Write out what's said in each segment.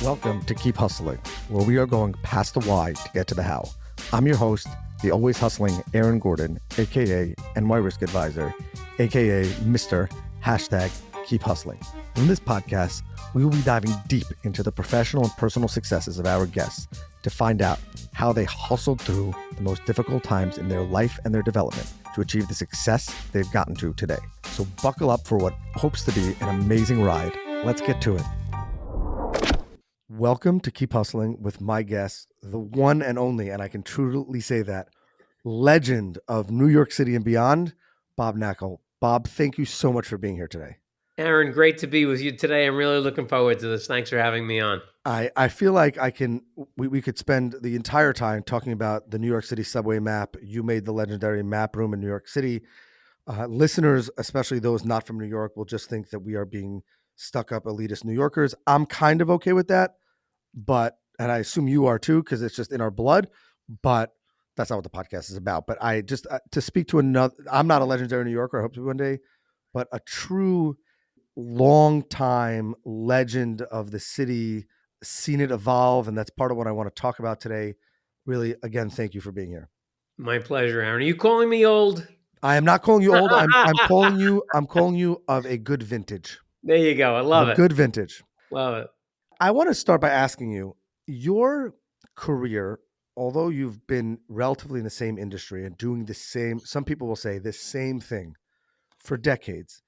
Welcome to Keep Hustling, where we are going past the why to get to the how. I'm your host, the always hustling Aaron Gordon, aka NY Risk Advisor, aka Mr. Keep Hustling. In this podcast, we will be diving deep into the professional and personal successes of our guests to find out how they hustled through the most difficult times in their life and their development to achieve the success they've gotten to today. So buckle up for what hopes to be an amazing ride. Let's get to it. Welcome to Keep Hustling with my guest, the one and only, and I can truly say that, legend of New York City and beyond, Bob Knakal. Bob, thank you so much for being here today. Aaron, great to be with you today. I'm really looking forward to this. Thanks for having me on. I feel like we could spend the entire time talking about the New York City subway map. You made the legendary map room in New York City. Listeners, especially those not from New York, will just think that we are being stuck up elitist New Yorkers. I'm kind of okay with that, and I assume you are too, because it's just in our blood, but that's not what the podcast is about. But I just, to speak to another, I'm not a legendary New Yorker, I hope to be one day, but a true long time legend of the city, seen it evolve. And that's part of what I want to talk about today. Really, again, thank you for being here. My pleasure, Aaron. Are you calling me old? I am not calling you old. I'm calling you of a good vintage. There you go. I love it. Good vintage. Love it. I want to start by asking you, your career, although you've been relatively in the same industry and doing the same, some people will say the same thing for decades.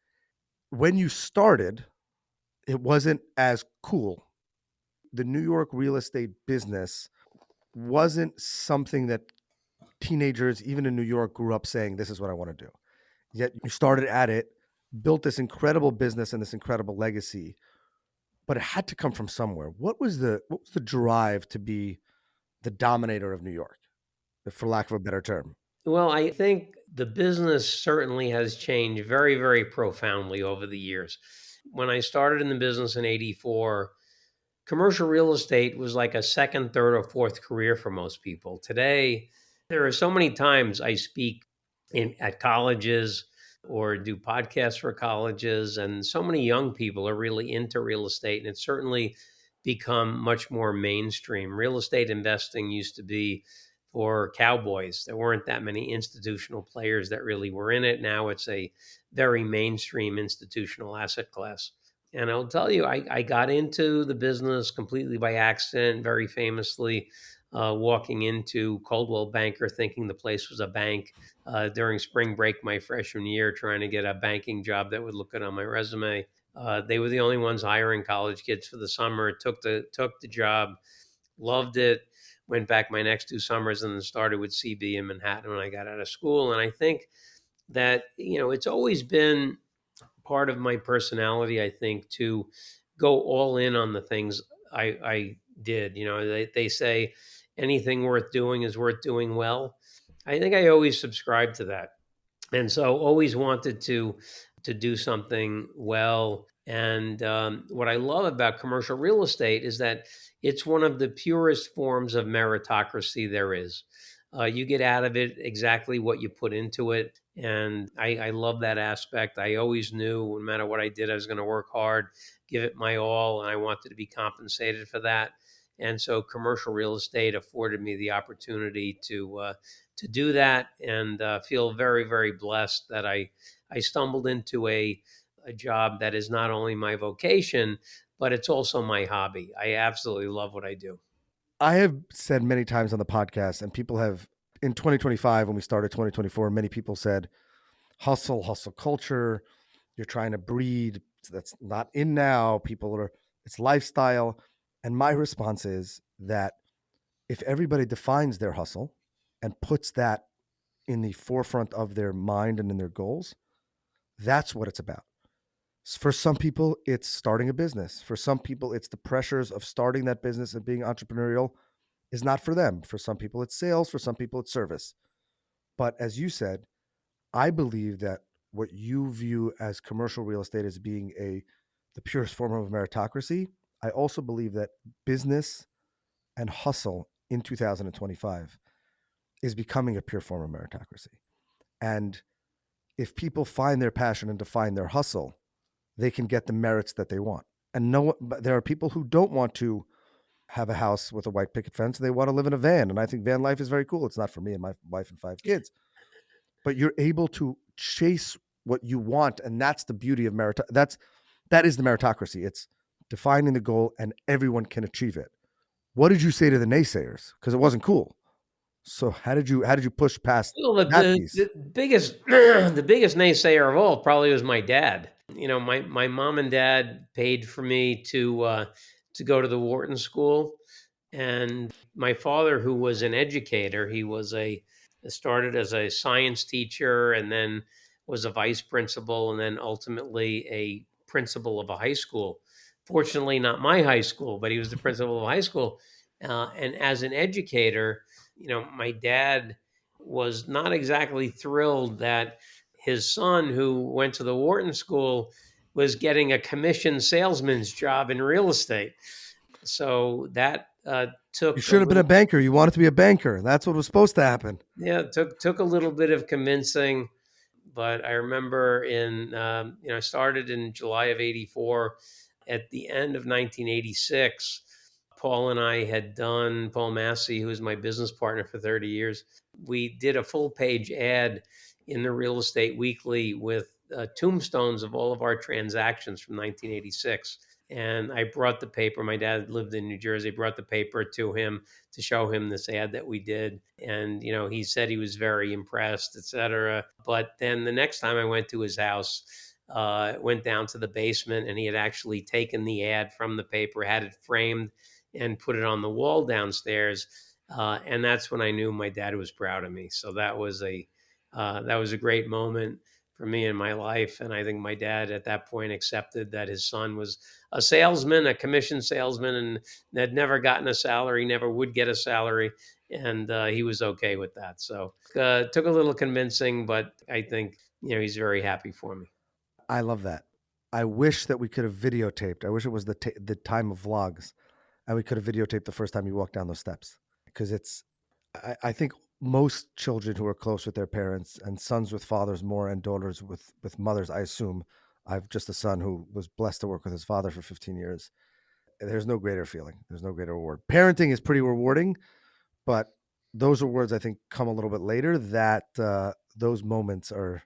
When you started, it wasn't as cool. The New York real estate business wasn't something that teenagers, even in New York, grew up saying, this is what I want to do. Yet you started at it, built this incredible business and this incredible legacy, but it had to come from somewhere. What was the drive to be the dominator of New York, for lack of a better term? Well, I think the business certainly has changed very, very profoundly over the years. When I started in the business in 84, commercial real estate was like a second, third, or fourth career for most people. Today, there are so many times I speak at colleges or do podcasts for colleges, and so many young people are really into real estate, and it's certainly become much more mainstream. Real estate investing used to be for cowboys. There weren't that many institutional players that really were in it. Now it's a very mainstream institutional asset class. And I'll tell you, I got into the business completely by accident, very famously walking into Coldwell Banker thinking the place was a bank during spring break my freshman year, trying to get a banking job that would look good on my resume. They were the only ones hiring college kids for the summer. Took the job, loved it, went back my next 2 summers, and then started with CB in Manhattan when I got out of school. And I think that, it's always been part of my personality, I think, to go all in on the things I did. They say anything worth doing is worth doing well. I think I always subscribed to that. And so always wanted to do something well. And what I love about commercial real estate is that it's one of the purest forms of meritocracy there is. You get out of it exactly what you put into it. And I love that aspect. I always knew no matter what I did, I was going to work hard, give it my all, and I wanted to be compensated for that. And so commercial real estate afforded me the opportunity to do that, and feel very, very blessed that I stumbled into a job that is not only my vocation, but it's also my hobby. I absolutely love what I do. I have said many times on the podcast, and people have, in 2025, when we started 2024, many people said, hustle culture, you're trying to breed. That's not in now. It's lifestyle. And my response is that if everybody defines their hustle and puts that in the forefront of their mind and in their goals, that's what it's about. For some people, it's starting a business. For some people, it's the pressures of starting that business and being entrepreneurial is not for them. For some people, it's sales. For some people, it's service. But as you said, I believe that what you view as commercial real estate as being the purest form of meritocracy, I also believe that business and hustle in 2025 is becoming a pure form of meritocracy. And if people find their passion and define their hustle, they can get the merits that they want. And no one, but there are people who don't want to have a house with a white picket fence. They want to live in a van. And I think van life is very cool. It's not for me and my wife and 5 kids, but you're able to chase what you want. And that's the beauty of that is the meritocracy. It's defining the goal and everyone can achieve it. What did you say to the naysayers? Because it wasn't cool. So how did you push past Well, that piece? the biggest the biggest naysayer of all probably was my dad. My mom and dad paid for me to go to the Wharton School, and my father, who was an educator, he was a started as a science teacher and then was a vice principal and then ultimately a principal of a high school. Fortunately, not my high school, but he was the principal of a high school. And as an educator, my dad was not exactly thrilled that his son, who went to the Wharton School, was getting a commission salesman's job in real estate. So that You took a should have been a little, banker. You wanted to be a banker. That's what was supposed to happen. yeah, took a little bit of convincing. But I remember I started in July of '84. At the end of 1986, Paul and I had done, Paul Massey, who was my business partner for 30 years, we did a full page ad in the Real Estate Weekly with tombstones of all of our transactions from 1986. And I brought the paper. My dad lived in New Jersey. Brought the paper to him to show him this ad that we did. And, he said he was very impressed, et cetera. But then the next time I went to his house, went down to the basement, and he had actually taken the ad from the paper, had it framed, and put it on the wall downstairs. And that's when I knew my dad was proud of me. So that was a great moment for me in my life. And I think my dad at that point accepted that his son was a salesman, a commission salesman, and had never gotten a salary, never would get a salary. And he was okay with that. So took a little convincing, but I think, he's very happy for me. I love that. I wish that we could have videotaped. I wish it was the time of vlogs, and we could have videotaped the first time you walked down those steps. Because I think most children who are close with their parents, and sons with fathers more, and daughters with mothers. I assume I've just a son who was blessed to work with his father for 15 years. There's no greater feeling. There's no greater reward. Parenting is pretty rewarding, but those rewards I think come a little bit later. Those moments are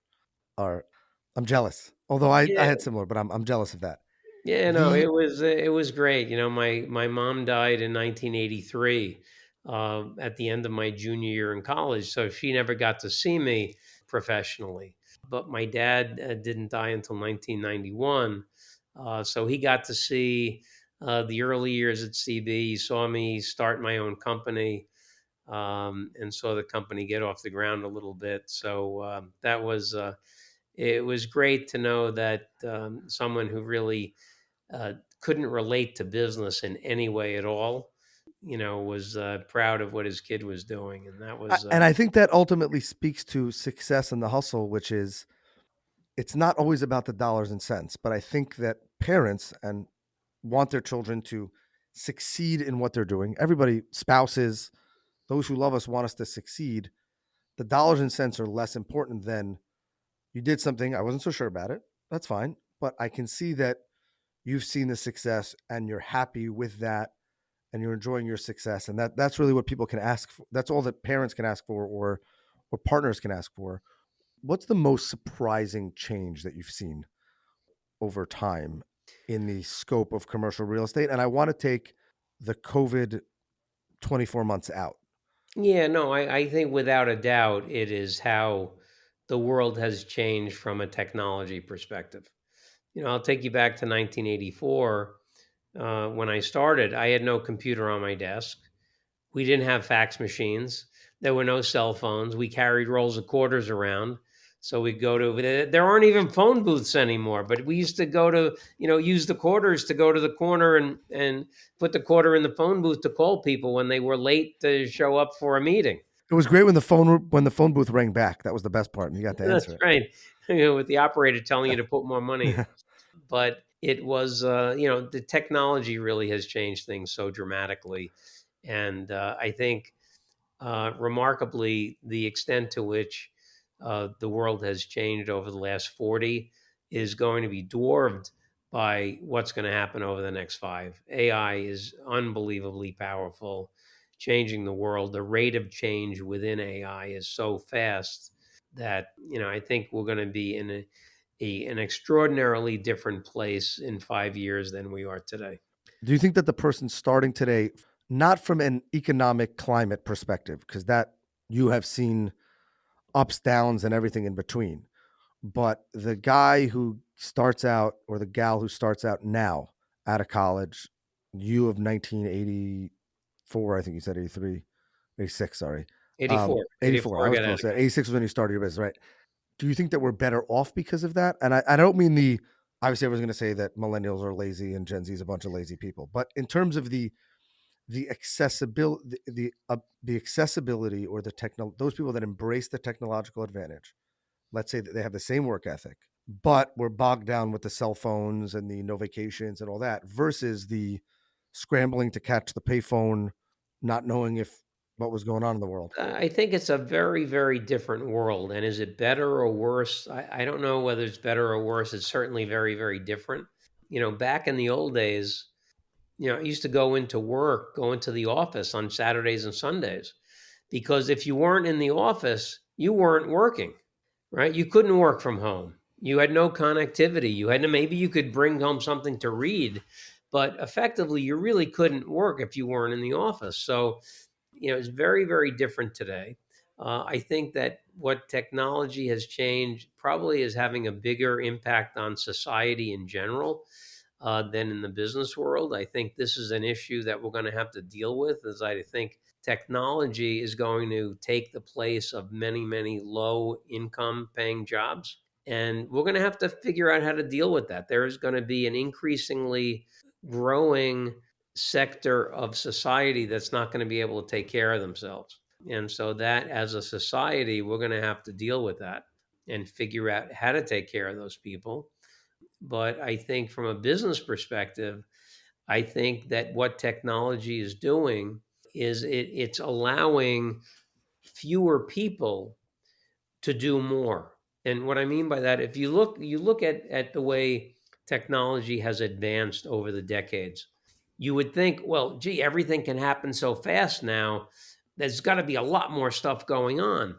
I'm jealous. Although I Yeah, had similar, but I'm jealous of that. yeah, no, The it was great. My mom died in 1983 at the end of my junior year in college, so she never got to see me professionally. But my dad didn't die until 1991, so he got to see the early years at CB. He saw me start my own company, and saw the company get off the ground a little bit. So that was it was great to know that someone who really couldn't relate to business in any way at all, was proud of what his kid was doing, and that was and I think that ultimately speaks to success in the hustle, which is it's not always about the dollars and cents, but I think that parents and want their children to succeed in what they're doing. Everybody, spouses, those who love us want us to succeed. The dollars and cents are less important than you did something. I wasn't so sure about it. That's fine. But I can see that you've seen the success and you're happy with that and you're enjoying your success. And that's really what people can ask for. That's all that parents can ask for or partners can ask for. What's the most surprising change that you've seen over time in the scope of commercial real estate? And I want to take the COVID 24 months out. yeah, no, I think without a doubt it is how the world has changed from a technology perspective. I'll take you back to 1984. When I started, I had no computer on my desk. We didn't have fax machines. There were no cell phones. We carried rolls of quarters around. So we go to there aren't even phone booths anymore, but we used to go to, use the quarters to go to the corner and put the quarter in the phone booth to call people when they were late to show up for a meeting. It was great when the phone booth rang back. That was the best part, and you got to That's answer it. right. With the operator telling you to put more money in. But it was, the technology really has changed things so dramatically. And I think remarkably, the extent to which the world has changed over the last 40 is going to be dwarfed by what's going to happen over the next five. AI is unbelievably powerful, changing the world. The rate of change within AI is so fast that, I think we're going to be in an extraordinarily different place in 5 years than we are today. Do you think that the person starting today, not from an economic climate perspective, because that you have seen ups, downs, and everything in between, but the guy who starts out or the gal who starts out now out of college, you of 1984, I think you said 83, 86, sorry. 84, 84. 84, I I was got out close. of college. 86 was when you started your business, right? Do you think that we're better off because of that? And I don't mean obviously I was going to say that millennials are lazy and Gen Z is a bunch of lazy people, but in terms of the accessibility, the accessibility or the techno, those people that embrace the technological advantage, let's say that they have the same work ethic, but we're bogged down with the cell phones and the no vacations and all that versus the scrambling to catch the payphone, not knowing if what was going on in the world. I think it's a very, very different world. And is it better or worse? I don't know whether it's better or worse. It's certainly very, very different. Back in the old days, I used to go into the office on Saturdays and Sundays, because if you weren't in the office, you weren't working, right? You couldn't work from home. You had no connectivity. Maybe you could bring home something to read, but effectively, you really couldn't work if you weren't in the office. So, it's very, very different today. I think that what technology has changed probably is having a bigger impact on society in general than in the business world. I think this is an issue that we're going to have to deal with, as I think technology is going to take the place of many, many low income paying jobs. And we're going to have to figure out how to deal with that. There is going to be an increasingly growing sector of society that's not going to be able to take care of themselves. And so, that as a society, we're going to have to deal with that and figure out how to take care of those people. But I think from a business perspective, I think that what technology is doing is it's allowing fewer people to do more. And what I mean by that, if you look at the way technology has advanced over the decades, you would think, well, gee, everything can happen so fast now. There's got to be a lot more stuff going on.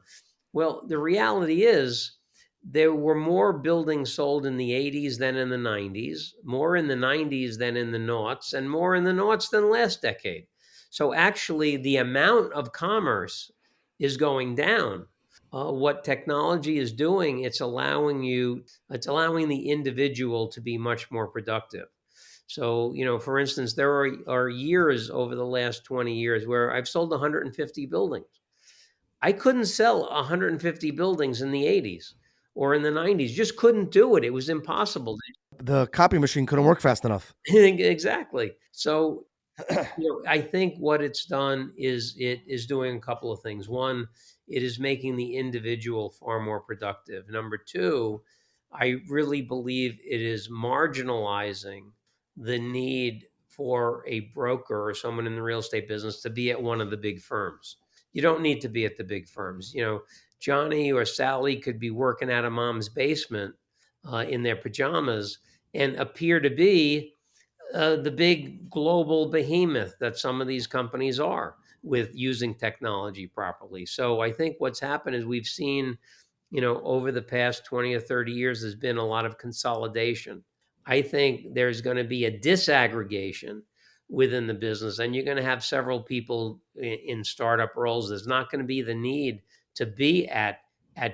Well, the reality is there were more buildings sold in the 80s than in the 90s, more in the 90s than in the noughts, and more in the noughts than last decade. So actually, the amount of commerce is going down. What technology is doing, it's allowing the individual to be much more productive. So, for instance, there are years over the last 20 years where I've sold 150 buildings. I couldn't sell 150 buildings in the 80s or in the 90s. Just couldn't do it. It was impossible. The copy machine couldn't work fast enough. Exactly. So, I think what it's done is it is doing a couple of things. One, it is making the individual far more productive. Number two, I really believe it is marginalizing the need for a broker or someone in the real estate business to be at one of the big firms. You don't need to be at the big firms. Johnny or Sally could be working out of mom's basement in their pajamas and appear to be the big global behemoth that some of these companies are with using technology properly. So I think what's happened is we've seen, over the past 20 or 30 years, there's been a lot of consolidation. I think there's going to be a disaggregation within the business, and you're going to have several people in startup roles. There's not going to be the need to be at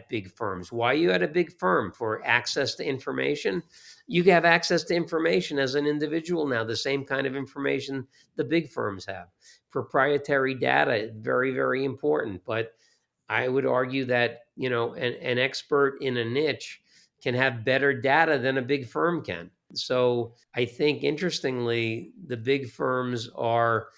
big firms. Why are you at a big firm? For access to information? You have access to information as an individual now, the same kind of information the big firms have. Proprietary data, very, very important. But I would argue that, an expert in a niche can have better data than a big firm can. So I think, interestingly, the big firms are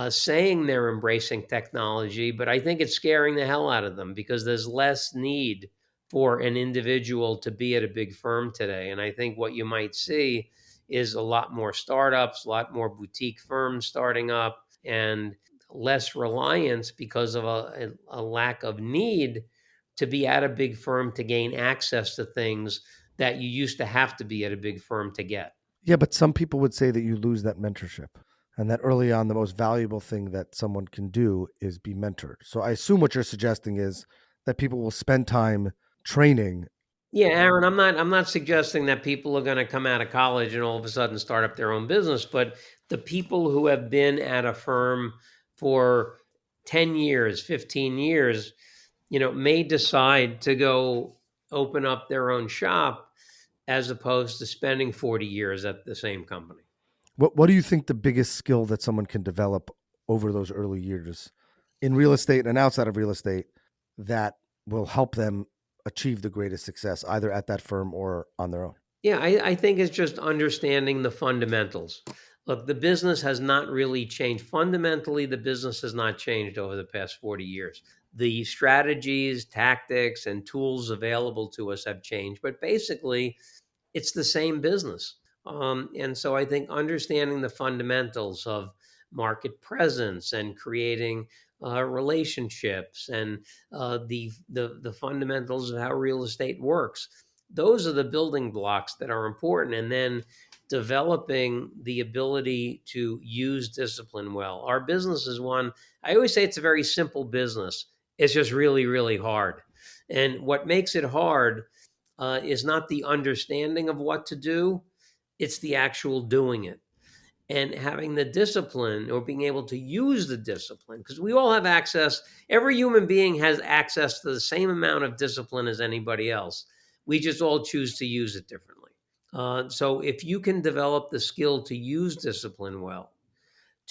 saying they're embracing technology, but I think it's scaring the hell out of them because there's less need for an individual to be at a big firm today. And I think what you might see is a lot more startups, a lot more boutique firms starting up, and less reliance because of a lack of need to be at a big firm to gain access to things that you used to have to be at a big firm to get. Yeah, but some people would say that you lose that mentorship and that early on, the most valuable thing that someone can do is be mentored. So I assume what you're suggesting is that people will spend time training. Yeah, Aaron, I'm not suggesting that people are going to come out of college and all of a sudden start up their own business, but the people who have been at a firm for 10 years, 15 years, may decide to go open up their own shop as opposed to spending 40 years at the same company. What do you think the biggest skill that someone can develop over those early years in real estate and outside of real estate that will help them achieve the greatest success either at that firm or on their own? Yeah, I think it's just understanding the fundamentals. Look, the business has not really changed. Fundamentally, the business has not changed over the past 40 years. The strategies, tactics, and tools available to us have changed, but basically, it's the same business. And so I think understanding the fundamentals of market presence and creating relationships and the fundamentals of how real estate works, those are the building blocks that are important. And then developing the ability to use discipline well. Our business is one, I always say it's a very simple business. It's just really, really hard. And what makes it hard is not the understanding of what to do, it's the actual doing it. And having the discipline or being able to use the discipline, because we all have access, every human being has access to the same amount of discipline as anybody else. We just all choose to use it differently. So if you can develop the skill to use discipline well,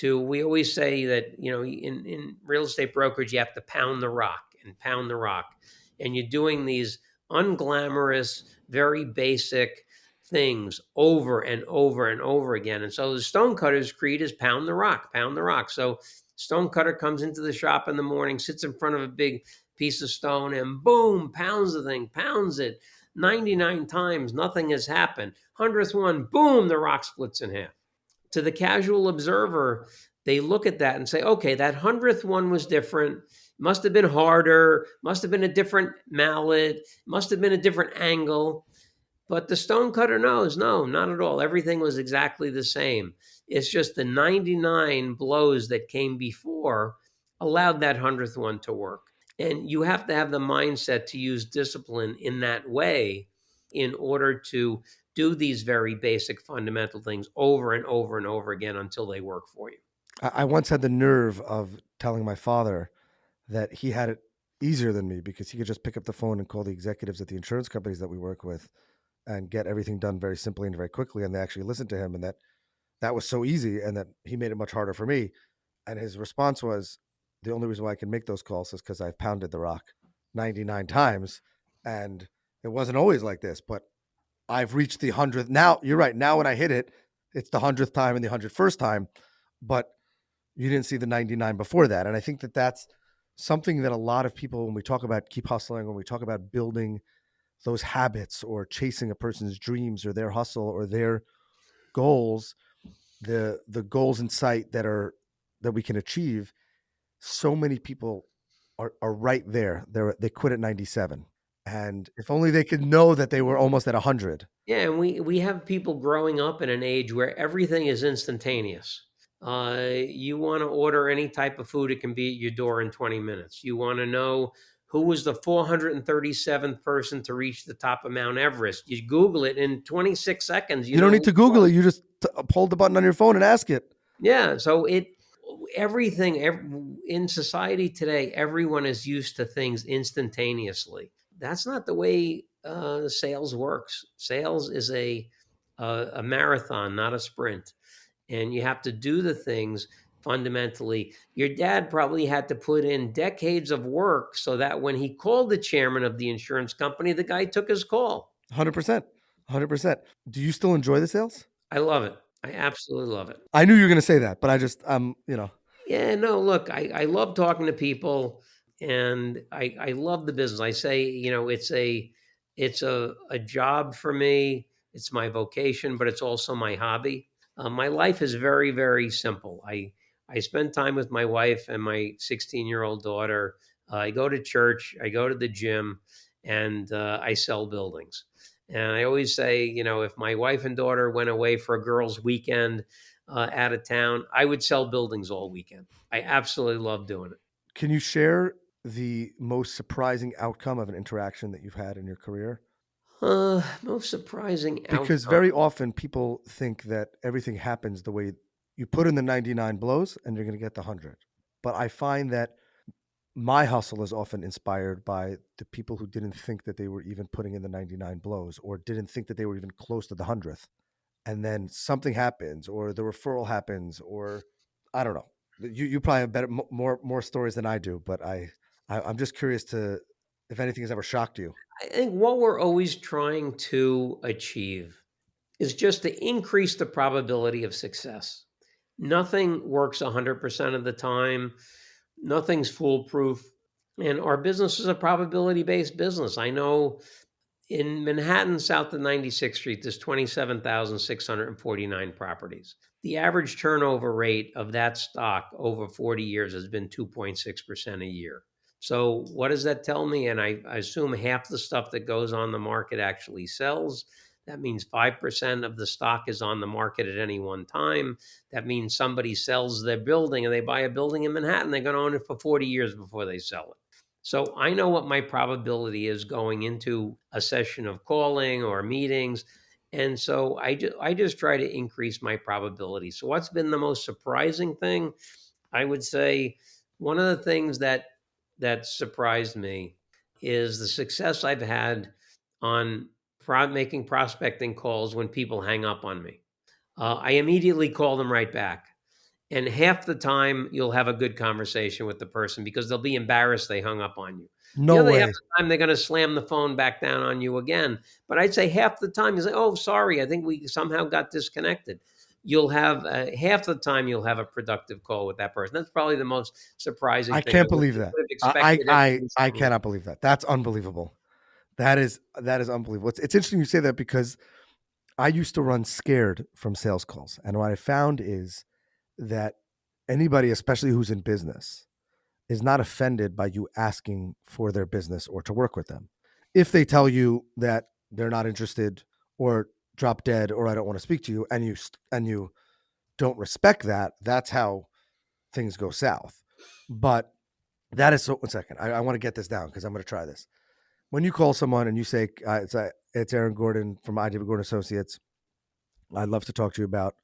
we always say that, in real estate brokerage, you have to pound the rock and pound the rock. And you're doing these unglamorous, very basic things over and over and over again. And so the stonecutter's creed is pound the rock, pound the rock. So stonecutter comes into the shop in the morning, sits in front of a big piece of stone, and boom, pounds the thing, pounds it 99 times, nothing has happened. 100th one, boom, the rock splits in half. To the casual observer, they look at that and say, okay, that 100th one was different. Must have been harder, must have been a different mallet, must have been a different angle. But the stonecutter knows, no, not at all. Everything was exactly the same. It's just the 99 blows that came before allowed that 100th one to work. And you have to have the mindset to use discipline in that way in order to do these very basic fundamental things over and over and over again until they work for you. I once had the nerve of telling my father that he had it easier than me because he could just pick up the phone and call the executives at the insurance companies that we work with and get everything done very simply and very quickly. And they actually listened to him, and that was so easy, and that he made it much harder for me. And his response was, the only reason why I can make those calls is because I've pounded the rock 99 times. And it wasn't always like this, but I've reached the 100th. Now, you're right. Now, when I hit it, it's the 100th time and the 101st time. But you didn't see the 99 before that. And I think that that's something that a lot of people, when we talk about keep hustling, when we talk about building those habits or chasing a person's dreams or their hustle or their goals, the goals in sight that we can achieve, so many people are right there. They quit at 97. And if only they could know that they were almost at 100. Yeah, and we have people growing up in an age where everything is instantaneous. You want to order any type of food, it can be at your door in 20 minutes. You want to know who was the 437th person to reach the top of Mount Everest. You Google it in 26 seconds. You don't need to Google it. You just hold the button on your phone and ask it. Yeah, so in society today, everyone is used to things instantaneously. That's not the way sales works. Sales is a marathon, not a sprint, and you have to do the things fundamentally. Your dad probably had to put in decades of work so that when he called the chairman of the insurance company, the guy took his call. 100%. 100%. Do you still enjoy the sales? I love it. I absolutely love it. I knew you were going to say that, but Yeah, no, look, I love talking to people, and I love the business. I say, it's a job for me. It's my vocation, but it's also my hobby. My life is very, very simple. I spend time with my wife and my 16-year-old daughter. I go to church, I go to the gym, and I sell buildings. And I always say, if my wife and daughter went away for a girls' weekend out of town, I would sell buildings all weekend. I absolutely love doing it. Can you share the most surprising outcome of an interaction that you've had in your career? Most surprising Because outcome. very often people think that everything happens the way you put in the 99 blows and you're going to get the 100. But I find that my hustle is often inspired by the people who didn't think that they were even putting in the 99 blows or didn't think that they were even close to the 100th. And then something happens or the referral happens or I don't know. You probably have better more stories than I do, but I'm just curious to if anything has ever shocked you. I think what we're always trying to achieve is just to increase the probability of success. Nothing works 100% of the time. Nothing's foolproof. And our business is a probability based business. I know in Manhattan, south of 96th Street, there's 27,649 properties. The average turnover rate of that stock over 40 years has been 2.6% a year. So, what does that tell me? And I assume half the stuff that goes on the market actually sells. That means 5% of the stock is on the market at any one time. That means somebody sells their building and they buy a building in Manhattan. They're going to own it for 40 years before they sell it. So I know what my probability is going into a session of calling or meetings. And so I just try to increase my probability. So what's been the most surprising thing? I would say one of the things that surprised me is the success I've had on making prospecting calls when people hang up on me. I immediately call them right back. And half the time, you'll have a good conversation with the person because they'll be embarrassed they hung up on you. The No other half way. of the time, they're going to slam the phone back down on you again. But I'd say half the time, you say, "Oh, sorry, I think we somehow got disconnected." You'll have half the time you'll have a productive call with that person. That's probably the most surprising I thing. I can't would believe that. have expected it to be I someone. cannot believe that. That's unbelievable. That is unbelievable. It's interesting you say that because I used to run scared from sales calls. And what I found is that anybody, especially who's in business, is not offended by you asking for their business or to work with them. If they tell you that they're not interested or drop dead or I don't want to speak to you and you don't respect that, that's how things go south. But that is so. One second, I want to get this down because I'm going to try this. When you call someone and you say it's Aaron Gordon from IW Gordon Associates, I'd love to talk to you about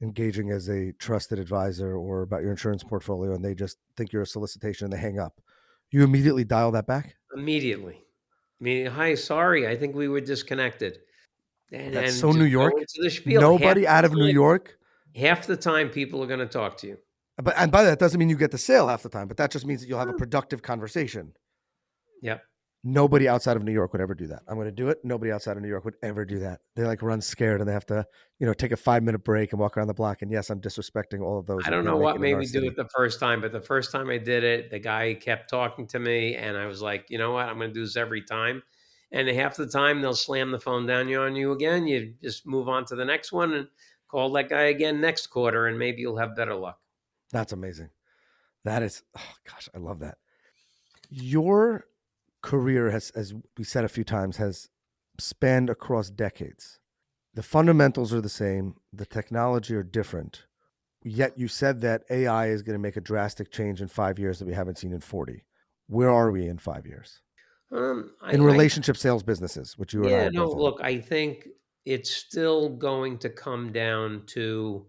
engaging as a trusted advisor or about your insurance portfolio, and they just think you're a solicitation and they hang up. You immediately dial that back. Immediately. I mean, hi, sorry, I think we were disconnected. And That's and so New just go York. into the spiel. Nobody out of New York. Half the time people are going to talk to you. But and by that doesn't mean you get the sale half the time, but that just means that you'll have a productive conversation. Yep. Nobody outside of New York would ever do that. I'm going to do it. Nobody outside of New York would ever do that. They like run scared and they have to, take a 5 minute break and walk around the block. And yes, I'm disrespecting all of those I that don't we know what awaken in made our me do city. it the first time, but the first time I did it, the guy kept talking to me, and I was like, you know what? I'm going to do this every time. And half the time they'll slam the phone down on you again. You just move on to the next one and call that guy again next quarter, and maybe you'll have better luck. That's amazing. That is, oh gosh, I love that. Your career has, as we said a few times, has spanned across decades. The fundamentals are the same. The technology are different. Yet you said that AI is going to make a drastic change in 5 years that we haven't seen in 40. Where are we in 5 years? In I relationship sales businesses, which you and I Yeah, are no, both in. look, I think it's still going to come down to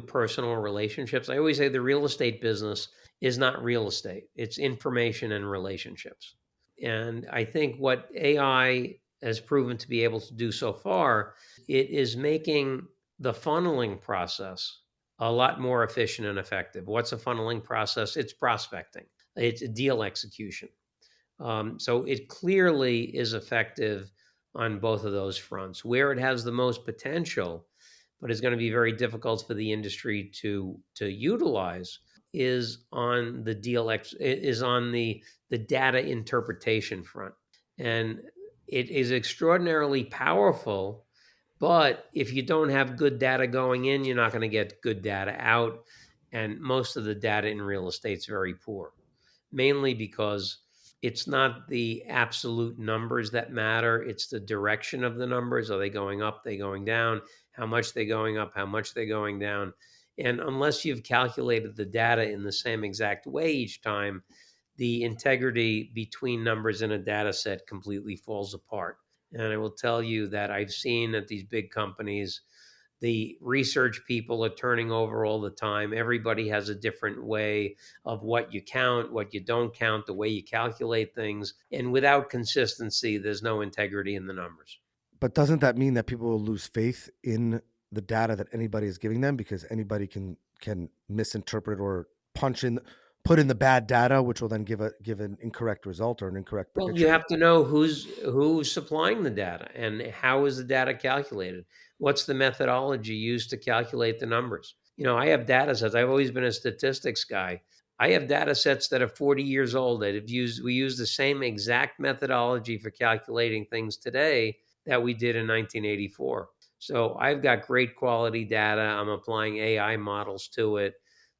personal relationships. I always say the real estate business is not real estate. It's information and relationships. And I think what AI has proven to be able to do so far, it is making the funneling process a lot more efficient and effective. What's a funneling process? It's prospecting. It's deal execution. So it clearly is effective on both of those fronts. Where it has the most potential, but is going to be very difficult for the industry to utilize, is on the is on the data interpretation front, and it is extraordinarily powerful. But if you don't have good data going in, you're not going to get good data out, and most of the data in real estate is very poor, mainly because it's not the absolute numbers that matter. It's the direction of the numbers. Are they going up? They going down? How much they going up? How much they going down? And unless you've calculated the data in the same exact way each time, the integrity between numbers in a data set completely falls apart. And I will tell you that I've seen at these big companies, the research people are turning over all the time. Everybody has a different way of what you count, what you don't count, the way you calculate things. And without consistency, there's no integrity in the numbers. But doesn't that mean that people will lose faith in the data that anybody is giving them because anybody can misinterpret or put in the bad data, which will then give an incorrect result or an incorrect Well, you prediction? have to know who's supplying the data and how is the data calculated. What's the methodology used to calculate the numbers? I have data sets. I've always been a statistics guy. I have data sets that are 40 years old that we use the same exact methodology for calculating things today that we did in 1984. So I've got great quality data. I'm applying AI models to it.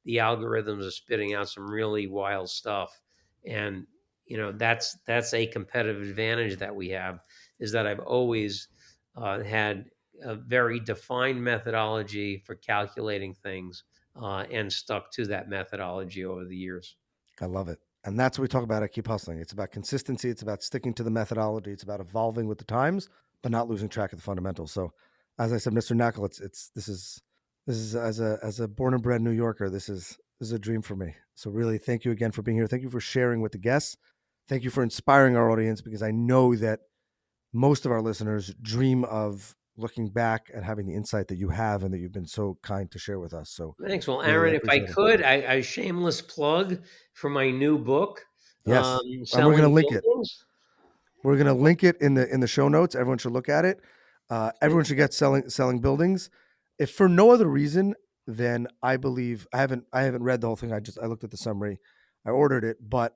The algorithms are spitting out some really wild stuff. And that's a competitive advantage that we have, is that I've always had a very defined methodology for calculating things, and stuck to that methodology over the years. I love it. And that's what we talk about at Keep Hustling. It's about consistency. It's about sticking to the methodology. It's about evolving with the times, but not losing track of the fundamentals. So, as I said, Mr. Knakal, this is as a born and bred New Yorker, this is a dream for me. So, really, thank you again for being here. Thank you for sharing with the guests. Thank you for inspiring our audience, because I know that most of our listeners dream of looking back and having the insight that you have and that you've been so kind to share with us. So, Thanks. Well, really, I Aaron, if I appreciate it. could, I shameless plug for my new book, Yes, and we're going to Selling link it. Buildings. We're going to link it in the show notes. Everyone should look at it. Everyone should get selling buildings. If for no other reason, then I believe I haven't read the whole thing. I looked at the summary. I ordered it, but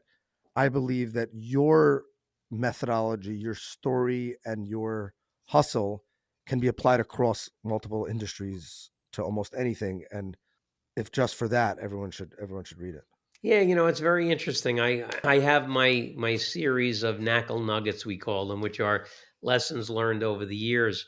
I believe that your methodology, your story, and your hustle can be applied across multiple industries to almost anything. And if just for that, everyone should read it. Yeah, it's very interesting. I have my series of Knakal Nuggets, we call them, which are lessons learned over the years.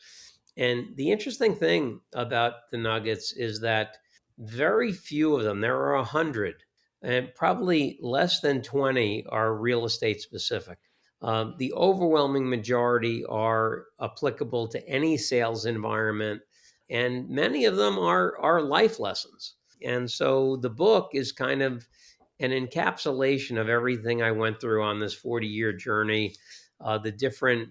And the interesting thing about the Nuggets is that very few of them, there are 100, and probably less than 20 are real estate specific. The overwhelming majority are applicable to any sales environment, and many of them are life lessons. And so the book is kind of an encapsulation of everything I went through on this 40-year journey, the different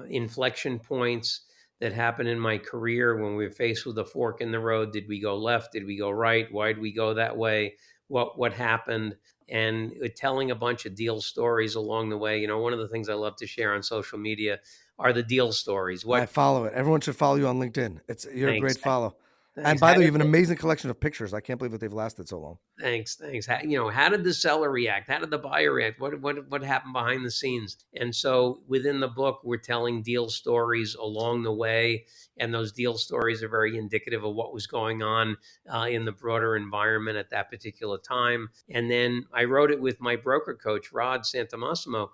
inflection points that happened in my career when we were faced with a fork in the road. Did we go left? Did we go right? Why did we go that way? What happened? And telling a bunch of deal stories along the way. One of the things I love to share on social media are the deal stories. I What follow it. Everyone should follow you on LinkedIn. You're a Thanks. great follow. And Thanks. by How the way, you did have an amazing collection of pictures. I can't believe that they've lasted so long. Thanks. How did the seller react? How did the buyer react? What happened behind the scenes? And so within the book, we're telling deal stories along the way, and those deal stories are very indicative of what was going on in the broader environment at that particular time. And then I wrote it with my broker coach, Rod Santamassimo.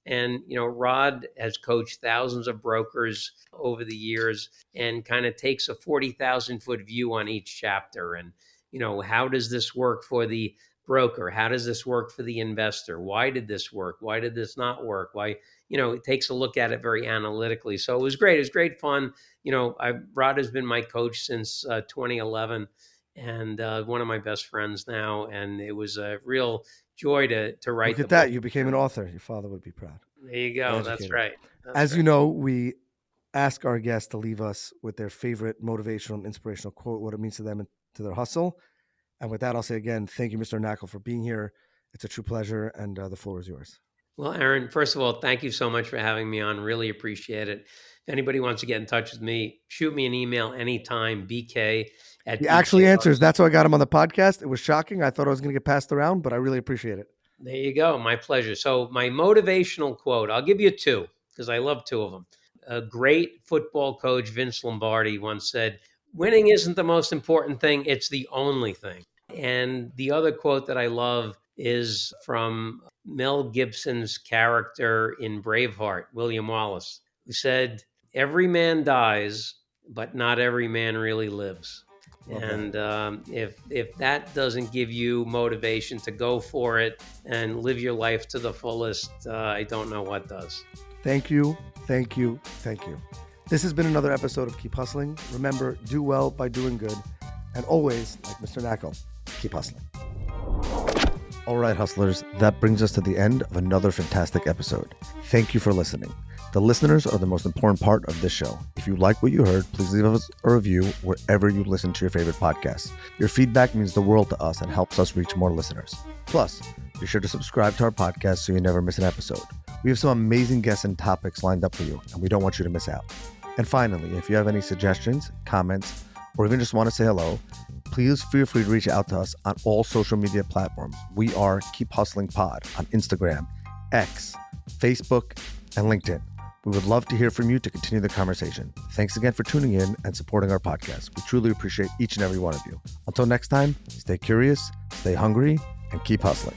And Rod has coached thousands of brokers over the years, and kind of takes a 40,000-foot view on each chapter. And how does this work for the broker? How does this work for the investor? Why did this work? Why did this not work? Why, it takes a look at it very analytically. So it was great. It was great fun. Rod has been my coach since 2011, and one of my best friends now. And it was a real joy to Look write the at book that. You with became an him. author. Your father would be proud There you and go. That's educated. right. That's As right. you know, we ask our guests to leave us with their favorite motivational and inspirational quote, what it means to them and to their hustle. And with that, I'll say again, thank you, Mr. Knakal, for being here. It's a true pleasure, and the floor is yours. Well, Aaron, first of all, thank you so much for having me on. Really appreciate it. If anybody wants to get in touch with me, shoot me an email anytime, bk at He bk. actually answers. That's why I got him on the podcast. It was shocking. I thought I was going to get passed around, but I really appreciate it. There you go. My pleasure. So, my motivational quote, I'll give you two because I love two of them. A great football coach, Vince Lombardi, once said, "Winning isn't the most important thing, it's the only thing." And the other quote that I love is from Mel Gibson's character in Braveheart, William Wallace, who said, "Every man dies, but not every man really lives." Love that. And if that doesn't give you motivation to go for it and live your life to the fullest, I don't know what does. Thank you, thank you, thank you. This has been another episode of Keep Hustling. Remember, do well by doing good. And always, like Mr. Knakal, keep hustling. All right, hustlers, that brings us to the end of another fantastic episode. Thank you for listening. The listeners are the most important part of this show. If you like what you heard, please leave us a review wherever you listen to your favorite podcasts. Your feedback means the world to us and helps us reach more listeners. Plus, be sure to subscribe to our podcast so you never miss an episode. We have some amazing guests and topics lined up for you, and we don't want you to miss out. And finally, if you have any suggestions, comments, or even just want to say hello, please feel free to reach out to us on all social media platforms. We are Keep Hustling Pod on Instagram, X, Facebook, and LinkedIn. We would love to hear from you to continue the conversation. Thanks again for tuning in and supporting our podcast. We truly appreciate each and every one of you. Until next time, stay curious, stay hungry, and keep hustling.